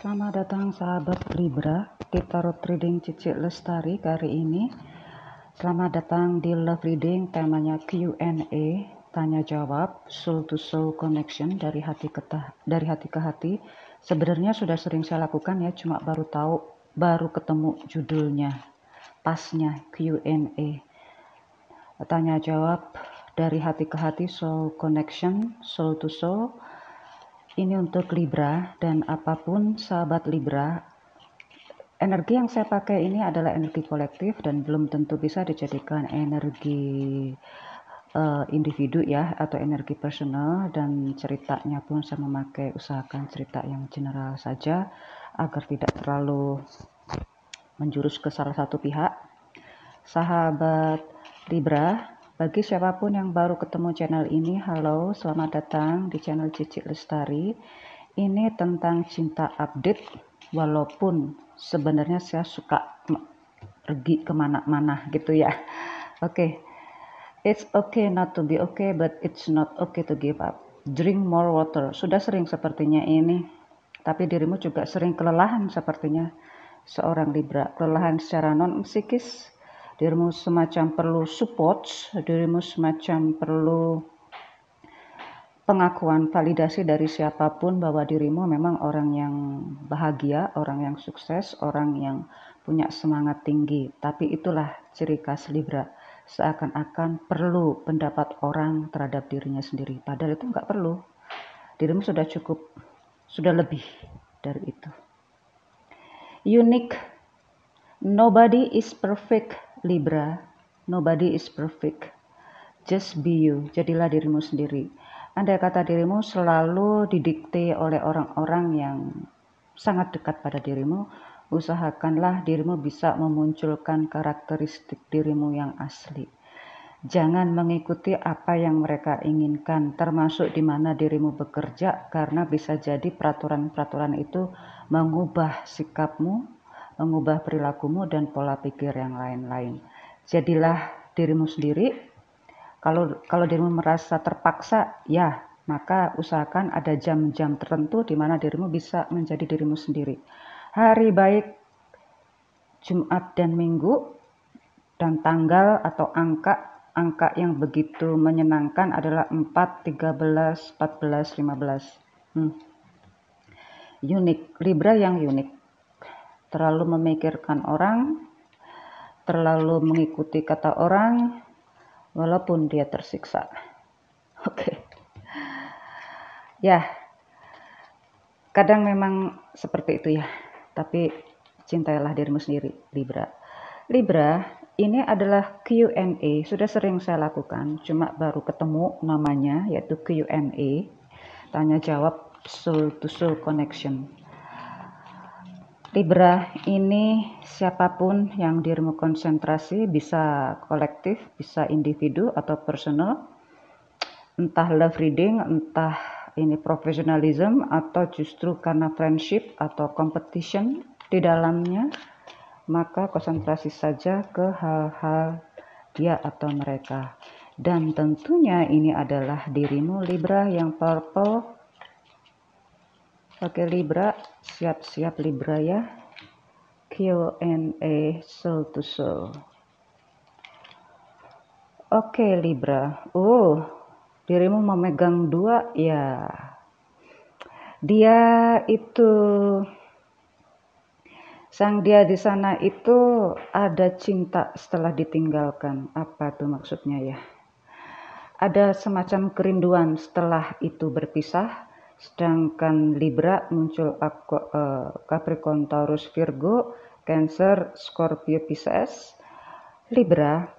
Selamat datang sahabat Libra di Tarot Reading Cici Lestari kali ini. Selamat datang di Love Reading, temanya Q&A, tanya jawab, soul to soul connection, dari hati ke hati. Sebenarnya sudah sering saya lakukan ya, cuma baru ketemu judulnya, pasnya Q&A. Tanya jawab dari hati ke hati, soul connection, soul to soul. Ini untuk Libra, dan apapun sahabat Libra, energi yang saya pakai ini adalah energi kolektif dan belum tentu bisa dijadikan energi individu ya, atau energi personal. Dan ceritanya pun saya usahakan cerita yang general saja agar tidak terlalu menjurus ke salah satu pihak. Sahabat Libra, bagi siapapun yang baru ketemu channel ini, halo, selamat datang di channel Cici Lestari. Ini tentang cinta update, walaupun sebenarnya saya suka pergi kemana-mana gitu ya. Oke. It's okay not to be okay, but it's not okay to give up. Drink more water. Sudah sering sepertinya ini, tapi dirimu juga sering kelelahan sepertinya. Seorang Libra, kelelahan secara non-psikis, dirimu semacam perlu support, dirimu semacam perlu pengakuan, validasi dari siapapun bahwa dirimu memang orang yang bahagia, orang yang sukses, orang yang punya semangat tinggi. Tapi itulah ciri khas Libra, seakan-akan perlu pendapat orang terhadap dirinya sendiri. Padahal itu nggak perlu, dirimu sudah cukup, sudah lebih dari itu. Unique. Nobody is perfect, Libra. Nobody is perfect. Just be you. Jadilah dirimu sendiri. Andai kata dirimu selalu didikte oleh orang-orang yang sangat dekat pada dirimu, usahakanlah dirimu bisa memunculkan karakteristik dirimu yang asli. Jangan mengikuti apa yang mereka inginkan, termasuk di mana dirimu bekerja, karena bisa jadi peraturan-peraturan itu mengubah sikapmu, mengubah perilakumu dan pola pikir yang lain-lain. Jadilah dirimu sendiri. Kalau dirimu merasa terpaksa, ya, maka usahakan ada jam-jam tertentu di mana dirimu bisa menjadi dirimu sendiri. Hari baik Jumat dan Minggu, dan tanggal atau angka yang begitu menyenangkan adalah 4, 13, 14, 15. Unik, Libra yang unik. Terlalu memikirkan orang, terlalu mengikuti kata orang, walaupun dia tersiksa. Oke. Ya, kadang memang seperti itu ya. Tapi cintailah dirimu sendiri, Libra. Libra, ini adalah Q&A. Sudah sering saya lakukan, cuma baru ketemu namanya, yaitu Q&A. Tanya jawab, soul to soul connection. Libra, ini siapapun yang dirimu konsentrasi, bisa kolektif, bisa individu atau personal, entah love reading, entah ini profesionalism, atau justru karena friendship atau competition di dalamnya, maka konsentrasi saja ke hal-hal dia atau mereka. Dan tentunya ini adalah dirimu, Libra, yang purple. Oke Libra, siap-siap Libra ya. Q&A soul to soul. Oke Libra, dirimu memegang dua ya. Dia itu, sang dia di sana itu ada cinta setelah ditinggalkan. Apa tuh maksudnya ya? Ada semacam kerinduan setelah itu berpisah. Sedangkan Libra muncul Capricorn, Taurus, Virgo, Cancer, Scorpio, Pisces. Libra,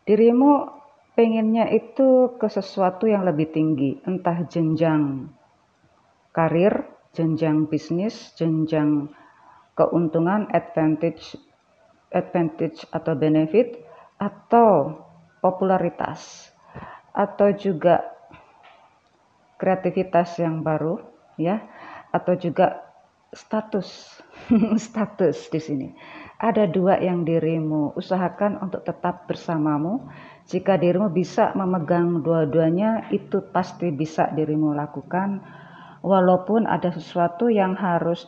dirimu pengennya itu ke sesuatu yang lebih tinggi, entah jenjang karir, jenjang bisnis, jenjang keuntungan, advantage atau benefit, atau popularitas, atau juga kreativitas yang baru ya, atau juga status. Status di sini ada dua yang dirimu usahakan untuk tetap bersamamu. Jika dirimu bisa memegang dua-duanya, itu pasti bisa dirimu lakukan. Walaupun ada sesuatu yang harus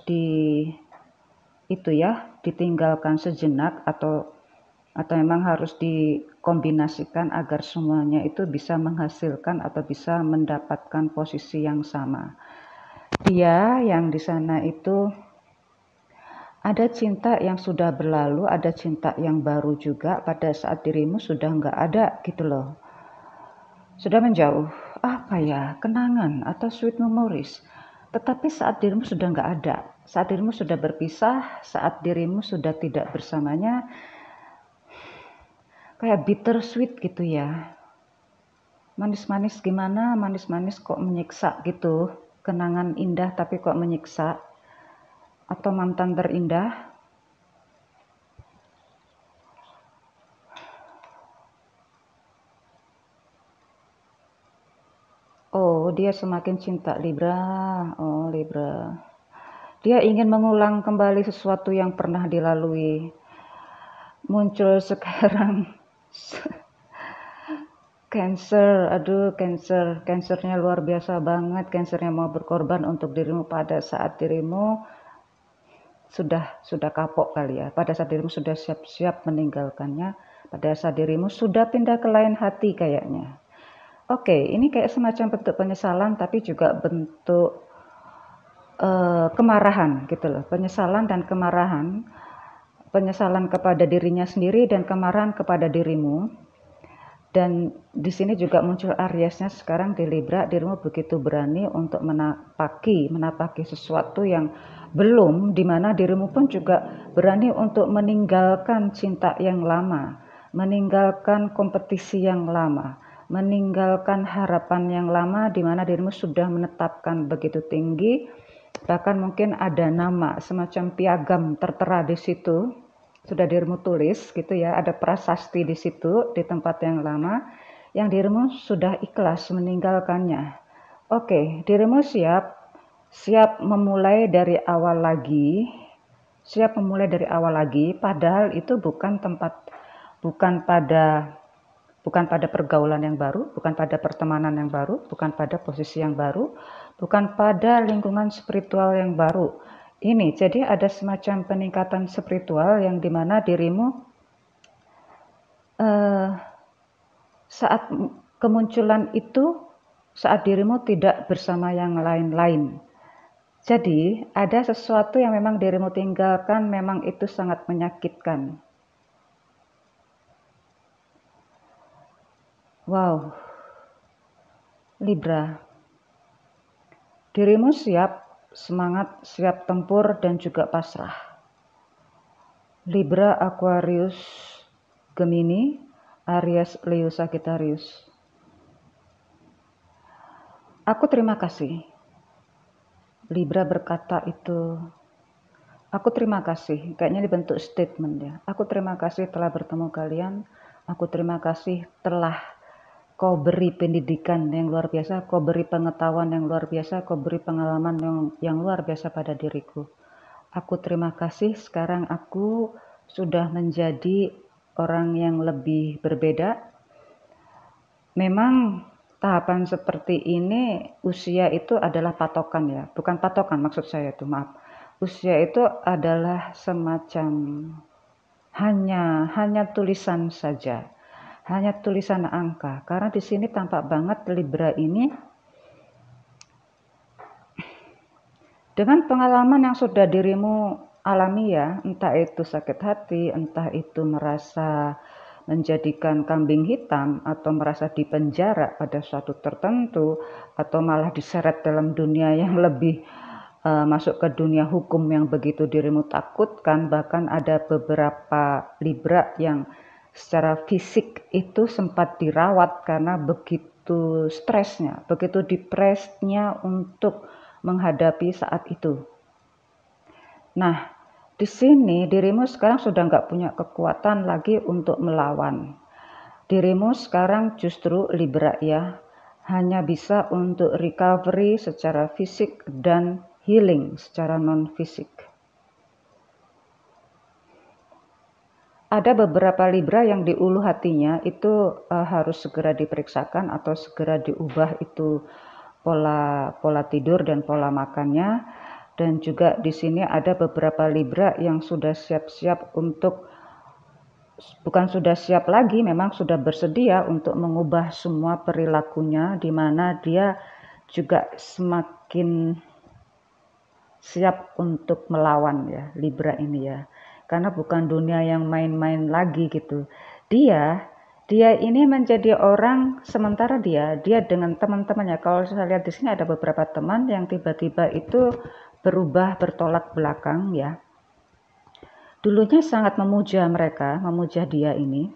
ditinggalkan sejenak atau memang harus dikombinasikan agar semuanya itu bisa menghasilkan atau bisa mendapatkan posisi yang sama. Dia yang di sana itu ada cinta yang sudah berlalu, ada cinta yang baru juga pada saat dirimu sudah nggak ada gitu loh. Sudah menjauh, apa ya, kenangan atau sweet memories. Tetapi saat dirimu sudah nggak ada, saat dirimu sudah berpisah, saat dirimu sudah tidak bersamanya, kayak bitter sweet gitu ya. Manis-manis gimana, manis-manis kok menyiksa gitu. Kenangan indah tapi kok menyiksa. Atau mantan terindah. Oh, dia semakin cinta Libra. Oh, Libra. Dia ingin mengulang kembali sesuatu yang pernah dilalui. Muncul sekarang Cancer, aduh Cancernya luar biasa banget. Cancernya mau berkorban untuk dirimu pada saat dirimu sudah kapok kali ya. Pada saat dirimu sudah siap-siap meninggalkannya, pada saat dirimu sudah pindah ke lain hati kayaknya. Oke, ini kayak semacam bentuk penyesalan tapi juga bentuk kemarahan gitu loh. Penyesalan dan kemarahan. Penyesalan kepada dirinya sendiri dan kemarahan kepada dirimu. Dan di sini juga muncul Ariesnya sekarang di Libra, dirimu begitu berani untuk menapaki sesuatu yang belum, dimana dirimu pun juga berani untuk meninggalkan cinta yang lama, meninggalkan kompetisi yang lama, meninggalkan harapan yang lama, dimana dirimu sudah menetapkan begitu tinggi, bahkan mungkin ada nama semacam piagam tertera di situ, sudah dirimu tulis gitu ya, ada prasasti di situ di tempat yang lama yang dirimu sudah ikhlas meninggalkannya. Oke, dirimu siap memulai dari awal lagi, padahal itu bukan pada pergaulan yang baru, bukan pada pertemanan yang baru, bukan pada posisi yang baru, bukan pada lingkungan spiritual yang baru. Ini jadi ada semacam peningkatan spiritual yang dimana dirimu saat kemunculan itu, saat dirimu tidak bersama yang lain-lain. Jadi ada sesuatu yang memang dirimu tinggalkan, memang itu sangat menyakitkan. Wow, Libra, dirimu siap, semangat, siap tempur dan juga pasrah. Libra, Aquarius, Gemini, Aries, Leo, Sagittarius. Aku terima kasih. Libra berkata itu, aku terima kasih, kayaknya dibentuk statement ya. Aku terima kasih telah bertemu kalian, aku terima kasih telah kau beri pendidikan yang luar biasa, kau beri pengetahuan yang luar biasa, kau beri pengalaman yang luar biasa pada diriku. Aku terima kasih, sekarang aku sudah menjadi orang yang lebih berbeda. Memang tahapan seperti ini, usia itu adalah patokan ya, bukan patokan maksud saya itu, maaf. Usia itu adalah semacam hanya tulisan saja, hanya tulisan angka. Karena di sini tampak banget Libra ini dengan pengalaman yang sudah dirimu alami ya, entah itu sakit hati, entah itu merasa menjadikan kambing hitam, atau merasa dipenjara pada suatu tertentu, atau malah diseret dalam dunia yang lebih masuk ke dunia hukum yang begitu dirimu takutkan. Bahkan ada beberapa Libra yang secara fisik itu sempat dirawat karena begitu stresnya, begitu depresnya untuk menghadapi saat itu. Nah, di sini dirimu sekarang sudah nggak punya kekuatan lagi untuk melawan. Dirimu sekarang justru Libra ya, hanya bisa untuk recovery secara fisik dan healing secara non-fisik. Ada beberapa Libra yang di ulu hatinya itu harus segera diperiksakan atau segera diubah itu pola tidur dan pola makannya. Dan juga di sini ada beberapa Libra yang sudah siap-siap untuk, bukan sudah siap lagi, memang sudah bersedia untuk mengubah semua perilakunya, di mana dia juga semakin siap untuk melawan ya Libra ini ya. Karena bukan dunia yang main-main lagi gitu. Dia ini menjadi orang, sementara dia dengan teman-temannya. Kalau saya lihat di sini ada beberapa teman yang tiba-tiba itu berubah, bertolak belakang ya. Dulunya sangat memuja mereka, memuja dia ini,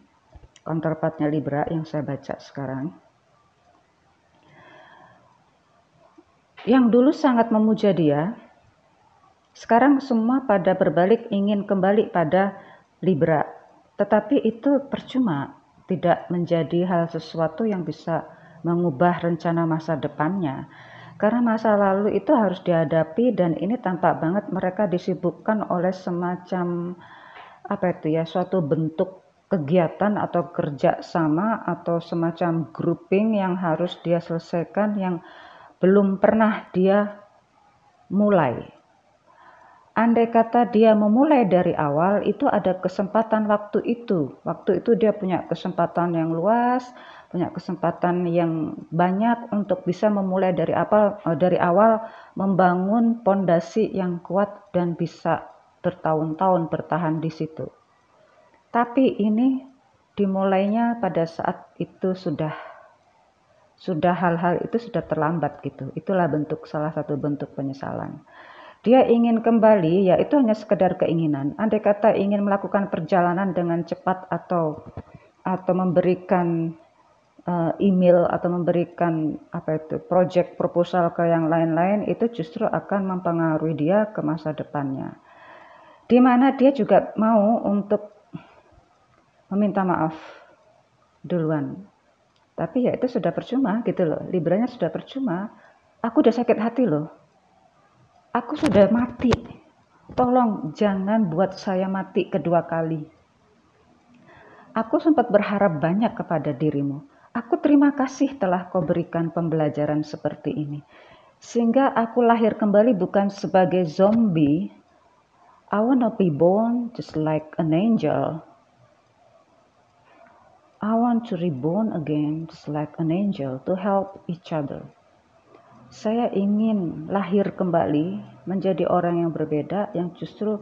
counterpartnya Libra yang saya baca sekarang. Yang dulu sangat memuja dia, sekarang semua pada berbalik ingin kembali pada Libra. Tetapi itu percuma, tidak menjadi hal sesuatu yang bisa mengubah rencana masa depannya. Karena masa lalu itu harus dihadapi, dan ini tampak banget mereka disibukkan oleh semacam suatu bentuk kegiatan atau kerja sama atau semacam grouping yang harus dia selesaikan yang belum pernah dia mulai. Andai kata dia memulai dari awal, itu ada kesempatan waktu itu. Waktu itu dia punya kesempatan yang luas, punya kesempatan yang banyak untuk bisa memulai dari awal membangun pondasi yang kuat dan bisa bertahun-tahun bertahan di situ. Tapi ini dimulainya pada saat itu sudah hal-hal itu sudah terlambat gitu. Itulah salah satu bentuk penyesalan. Dia ingin kembali, ya itu hanya sekedar keinginan. Andai kata ingin melakukan perjalanan dengan cepat atau memberikan email atau memberikan project proposal ke yang lain-lain, itu justru akan mempengaruhi dia ke masa depannya. Di mana dia juga mau untuk meminta maaf duluan. Tapi ya itu sudah percuma gitu loh. Libranya sudah percuma. Aku udah sakit hati loh. Aku sudah mati. Tolong jangan buat saya mati kedua kali. Aku sempat berharap banyak kepada dirimu. Aku terima kasih telah kau berikan pembelajaran seperti ini. Sehingga aku lahir kembali bukan sebagai zombie. I wanna be born just like an angel. I want to reborn again just like an angel to help each other. Saya ingin lahir kembali menjadi orang yang berbeda, yang justru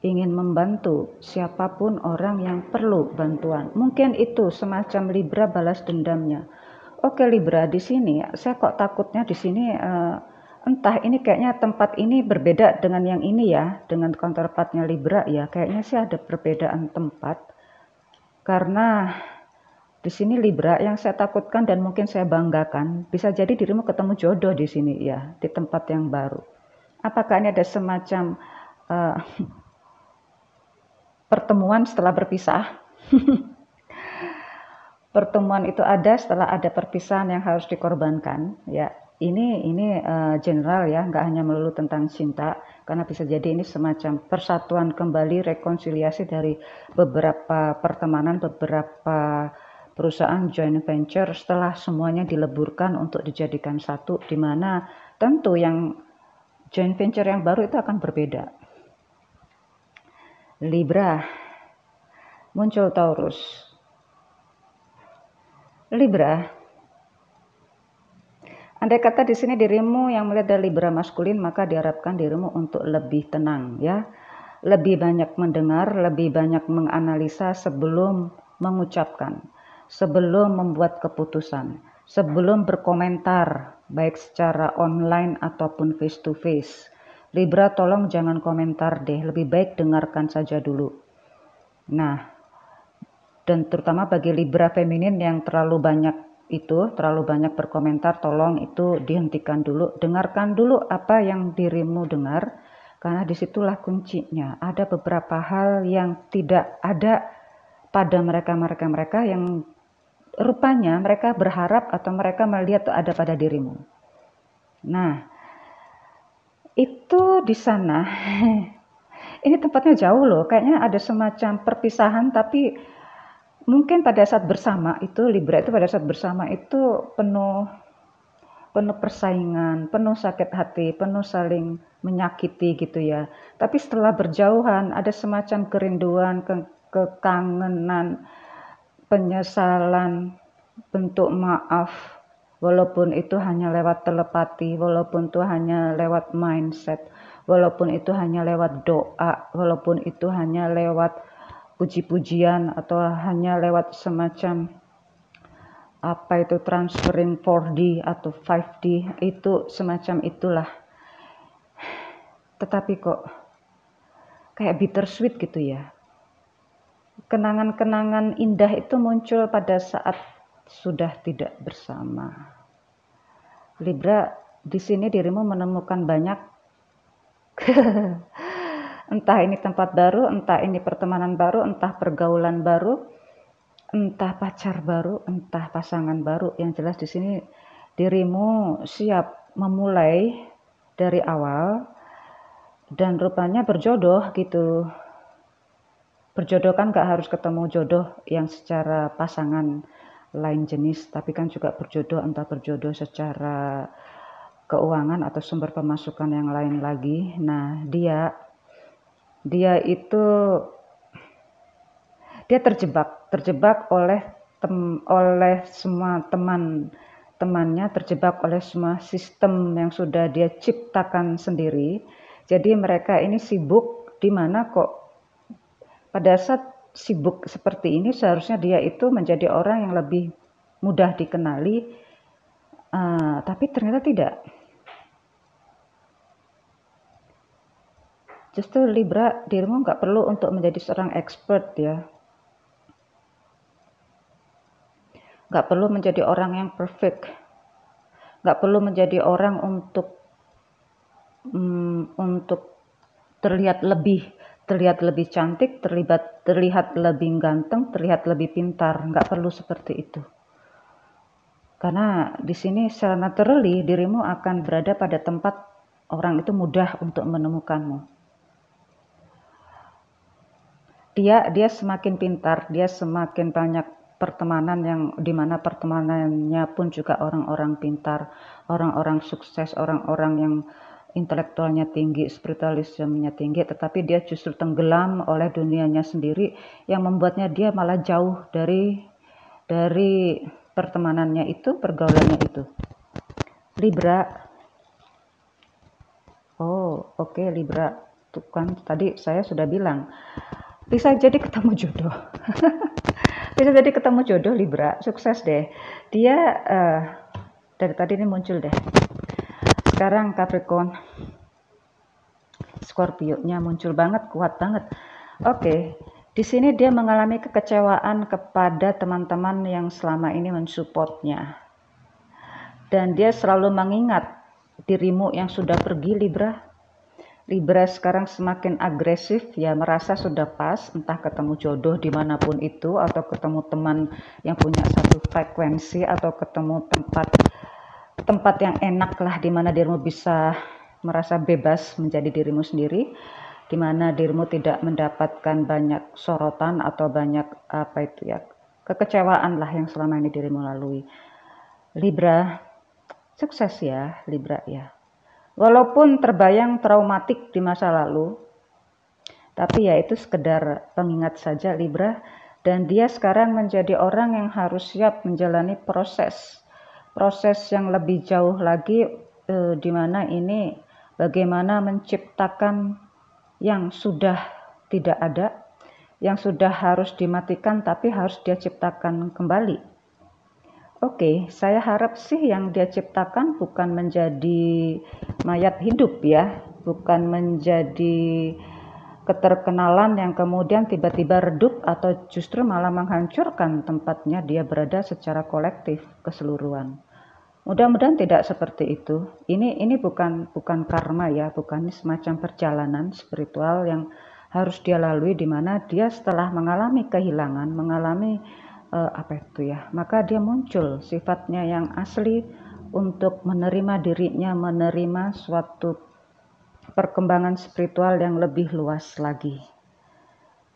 ingin membantu siapapun orang yang perlu bantuan. Mungkin itu semacam Libra balas dendamnya. Oke Libra, di sini saya kok takutnya di sini entah ini kayaknya tempat ini berbeda dengan yang ini ya, dengan counterpartnya Libra ya. Kayaknya sih ada perbedaan tempat. Karena di sini Libra yang saya takutkan dan mungkin saya banggakan, bisa jadi dirimu ketemu jodoh di sini ya, di tempat yang baru. Apakah ini ada semacam pertemuan setelah berpisah? Pertemuan itu ada setelah ada perpisahan yang harus dikorbankan. Ya, ini general ya, nggak hanya melulu tentang cinta, karena bisa jadi ini semacam persatuan kembali, rekonsiliasi dari beberapa pertemanan, beberapa perusahaan joint venture setelah semuanya dileburkan untuk dijadikan satu, di mana tentu yang joint venture yang baru itu akan berbeda. Libra, muncul Taurus. Libra, andai kata di sini dirimu yang melihat dari Libra maskulin, maka diharapkan dirimu untuk lebih tenang ya, lebih banyak mendengar, lebih banyak menganalisa sebelum mengucapkan, sebelum membuat keputusan, sebelum berkomentar, baik secara online ataupun face to face. Libra tolong jangan komentar deh, lebih baik dengarkan saja dulu. Nah, dan terutama bagi Libra feminin yang terlalu banyak berkomentar, tolong itu dihentikan dulu, dengarkan dulu apa yang dirimu dengar, karena disitulah kuncinya. Ada beberapa hal yang tidak ada pada mereka yang rupanya mereka berharap atau mereka melihat ada pada dirimu. Nah, itu di sana ini tempatnya jauh loh, kayaknya ada semacam perpisahan, tapi mungkin pada saat bersama itu Libra itu pada saat bersama itu penuh penuh persaingan, penuh sakit hati, penuh saling menyakiti gitu ya. Tapi setelah berjauhan ada semacam kerinduan, kekangenan, penyesalan, bentuk maaf, walaupun itu hanya lewat telepati, walaupun itu hanya lewat mindset, walaupun itu hanya lewat doa, walaupun itu hanya lewat puji-pujian atau hanya lewat semacam apa itu transferring 4D atau 5D, itu semacam itulah. Tetapi kok kayak bittersweet gitu ya. Kenangan-kenangan indah itu muncul pada saat sudah tidak bersama. Libra, di sini dirimu menemukan banyak entah ini tempat baru, entah ini pertemanan baru, entah pergaulan baru, entah pacar baru, entah pasangan baru. Yang jelas di sini dirimu siap memulai dari awal dan rupanya berjodoh gitu. Berjodoh kan gak harus ketemu jodoh yang secara pasangan lain jenis, tapi kan juga berjodoh, entah berjodoh secara keuangan atau sumber pemasukan yang lain lagi. Nah, dia itu dia terjebak oleh semua teman-temannya, terjebak oleh semua sistem yang sudah dia ciptakan sendiri. Jadi mereka ini sibuk, di mana kok pada saat sibuk seperti ini seharusnya dia itu menjadi orang yang lebih mudah dikenali, tapi ternyata tidak. Justru Libra, dirimu nggak perlu untuk menjadi seorang expert ya. Nggak perlu menjadi orang yang perfect. Nggak perlu menjadi orang untuk terlihat lebih cantik, terlihat lebih ganteng, terlihat lebih pintar. Nggak perlu seperti itu. Karena di sini secara naturally dirimu akan berada pada tempat orang itu mudah untuk menemukanmu. Dia semakin pintar, dia semakin banyak pertemanan yang dimana pertemanannya pun juga orang-orang pintar, orang-orang sukses, orang-orang yang intelektualnya tinggi, spiritualismenya tinggi, tetapi dia justru tenggelam oleh dunianya sendiri yang membuatnya dia malah jauh dari pertemanannya itu, pergaulannya itu. Libra. Oh, oke, Libra. Tuh kan tadi saya sudah bilang bisa jadi ketemu jodoh. Bisa jadi ketemu jodoh Libra, sukses deh. Dia dari tadi ini muncul deh. Sekarang Capricorn, Scorpio-nya muncul banget, kuat banget. Oke, di sini dia mengalami kekecewaan kepada teman-teman yang selama ini mensupportnya. Dan dia selalu mengingat dirimu yang sudah pergi Libra. Libra sekarang semakin agresif ya, merasa sudah pas, entah ketemu jodoh dimanapun itu, atau ketemu teman yang punya satu frekuensi, atau ketemu tempat yang enak lah, dimana dirimu bisa merasa bebas menjadi dirimu sendiri, dimana dirimu tidak mendapatkan banyak sorotan atau banyak kekecewaan lah yang selama ini dirimu lalui. Libra, sukses ya Libra ya. Walaupun terbayang traumatik di masa lalu, tapi ya itu sekedar pengingat saja Libra, dan dia sekarang menjadi orang yang harus siap menjalani proses yang lebih jauh lagi, di mana ini bagaimana menciptakan yang sudah tidak ada, yang sudah harus dimatikan tapi harus dia ciptakan kembali. Oke, saya harap sih yang dia ciptakan bukan menjadi mayat hidup ya, bukan menjadi keterkenalan yang kemudian tiba-tiba redup atau justru malah menghancurkan tempatnya dia berada secara kolektif keseluruhan. Mudah-mudahan tidak seperti itu. Ini bukan karma ya, bukan semacam perjalanan spiritual yang harus dia lalui, di mana dia setelah mengalami kehilangan, mengalami maka dia muncul sifatnya yang asli untuk menerima dirinya, menerima suatu perkembangan spiritual yang lebih luas lagi.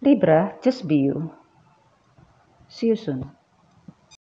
Libra, just be you. See you soon.